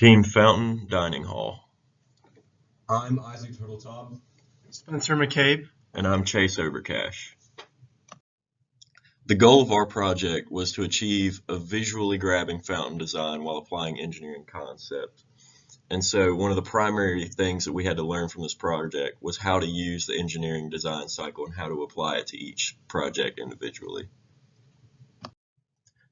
Team Fountain Dining Hall. I'm Isaac Turtletop. Spencer McCabe. And I'm Chase Overcash. The goal of our project was to achieve a visually grabbing fountain design while applying engineering concept. And so one of the primary things that we had to learn from this project was how to use the engineering design cycle and how to apply it to each project individually.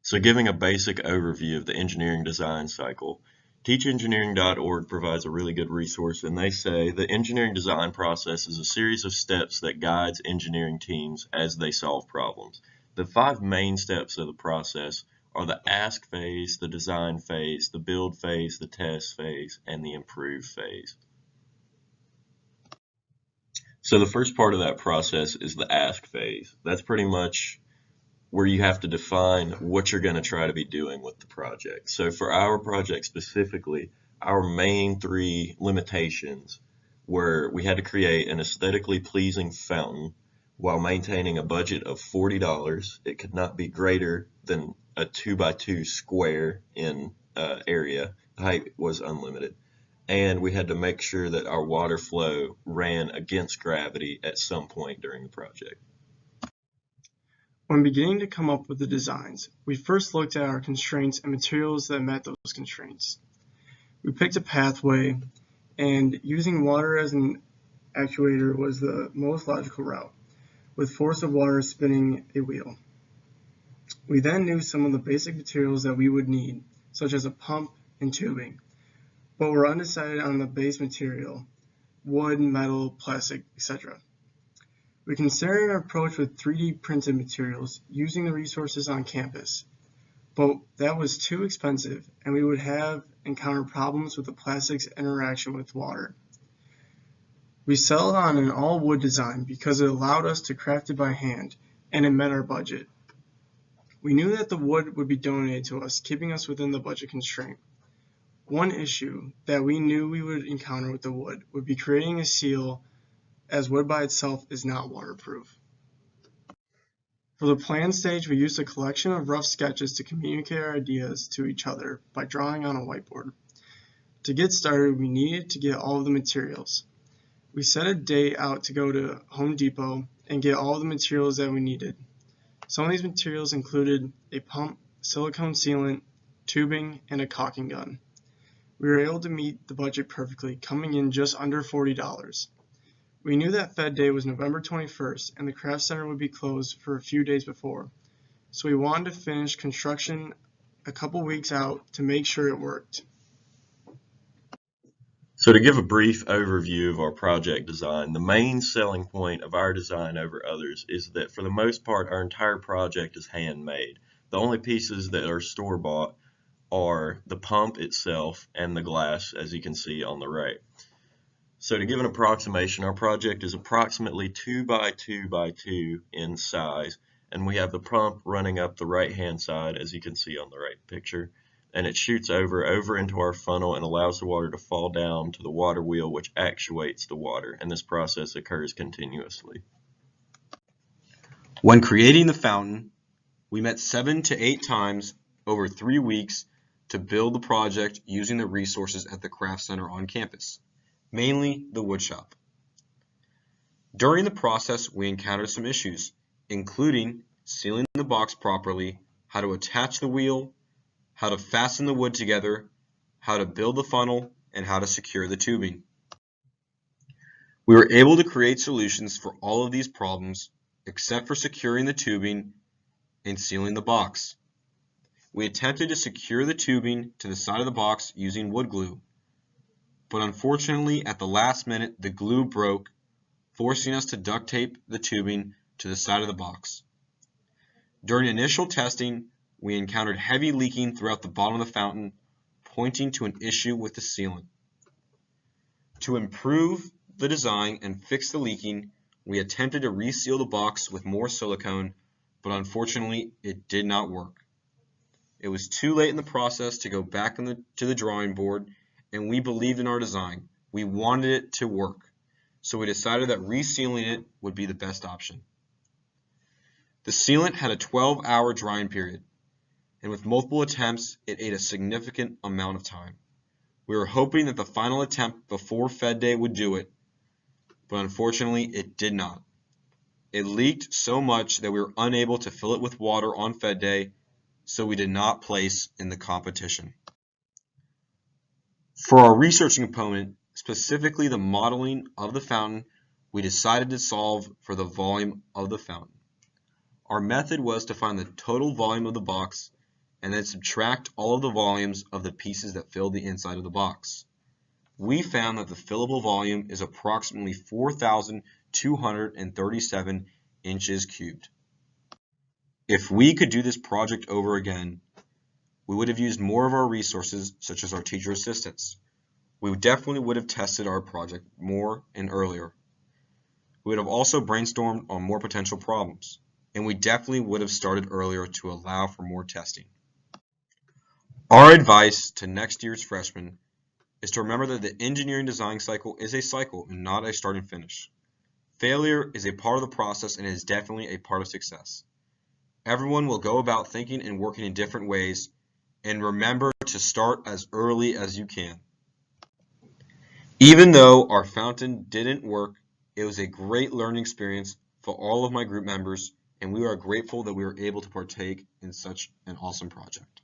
So giving a basic overview of the engineering design cycle, teachengineering.org provides a really good resource, and they say the engineering design process is a series of steps that guides engineering teams as they solve problems. The 5 main steps of the process are the ask phase, the design phase, the build phase, the test phase, and the improve phase. So the first part of that process is the ask phase. That's pretty much where you have to define what you're going to try to be doing with the project. So for our project specifically, our main 3 limitations were we had to create an aesthetically pleasing fountain while maintaining a budget of $40. It could not be greater than a 2x2 square in area. The height was unlimited. And we had to make sure that our water flow ran against gravity at some point during the project. When beginning to come up with the designs, we first looked at our constraints and materials that met those constraints. We picked a pathway, and using water as an actuator was the most logical route, with force of water spinning a wheel. We then knew some of the basic materials that we would need, such as a pump and tubing, but were undecided on the base material, wood, metal, plastic, etc. We considered our approach with 3D printed materials using the resources on campus, but that was too expensive and we would have encountered problems with the plastic's interaction with water. We settled on an all wood design because it allowed us to craft it by hand and it met our budget. We knew that the wood would be donated to us, keeping us within the budget constraint. One issue that we knew we would encounter with the wood would be creating a seal, as wood by itself is not waterproof. For the plan stage, we used a collection of rough sketches to communicate our ideas to each other by drawing on a whiteboard. To get started, we needed to get all of the materials. We set a day out to go to Home Depot and get all of the materials that we needed. Some of these materials included a pump, silicone sealant, tubing, and a caulking gun. We were able to meet the budget perfectly, coming in just under $40. We knew that Fed Day was November 21st and the craft center would be closed for a few days before, so we wanted to finish construction a couple weeks out to make sure it worked. So to give a brief overview of our project design, the main selling point of our design over others is that for the most part our entire project is handmade. The only pieces that are store-bought are the pump itself and the glass, as you can see on the right. So to give an approximation, our project is approximately 2x2x2 in size, and we have the pump running up the right-hand side, as you can see on the right picture, and it shoots over into our funnel and allows the water to fall down to the water wheel, which actuates the water, and this process occurs continuously. When creating the fountain, we met 7 to 8 times over 3 weeks to build the project using the resources at the craft center on campus, mainly the woodshop. During the process, we encountered some issues, including sealing the box properly, how to attach the wheel, how to fasten the wood together, how to build the funnel, and how to secure the tubing. We were able to create solutions for all of these problems except for securing the tubing and sealing the box. We attempted to secure the tubing to the side of the box using wood glue, but unfortunately at the last minute the glue broke, forcing us to duct tape the tubing to the side of the box. During initial testing, we encountered heavy leaking throughout the bottom of the fountain, pointing to an issue with the sealant. To improve the design and fix the leaking, we attempted to reseal the box with more silicone, but unfortunately it did not work. It was too late in the process to go back to the drawing board, and we believed in our design. We wanted it to work, so we decided that resealing it would be the best option. The sealant had a 12-hour drying period, and with multiple attempts, it ate a significant amount of time. We were hoping that the final attempt before Fed Day would do it, but unfortunately it did not. It leaked so much that we were unable to fill it with water on Fed Day, so we did not place in the competition. For our research component, specifically the modeling of the fountain, we decided to solve for the volume of the fountain. Our method was to find the total volume of the box and then subtract all of the volumes of the pieces that fill the inside of the box. We found that the fillable volume is approximately 4,237 inches cubed. If we could do this project over again, we would have used more of our resources, such as our teacher assistants. We definitely would have tested our project more and earlier. We would have also brainstormed on more potential problems, and we definitely would have started earlier to allow for more testing. Our advice to next year's freshmen is to remember that the engineering design cycle is a cycle and not a start and finish. Failure is a part of the process and is definitely a part of success. Everyone will go about thinking and working in different ways, and remember to start as early as you can. Even though our fountain didn't work, it was a great learning experience for all of my group members, and we are grateful that we were able to partake in such an awesome project.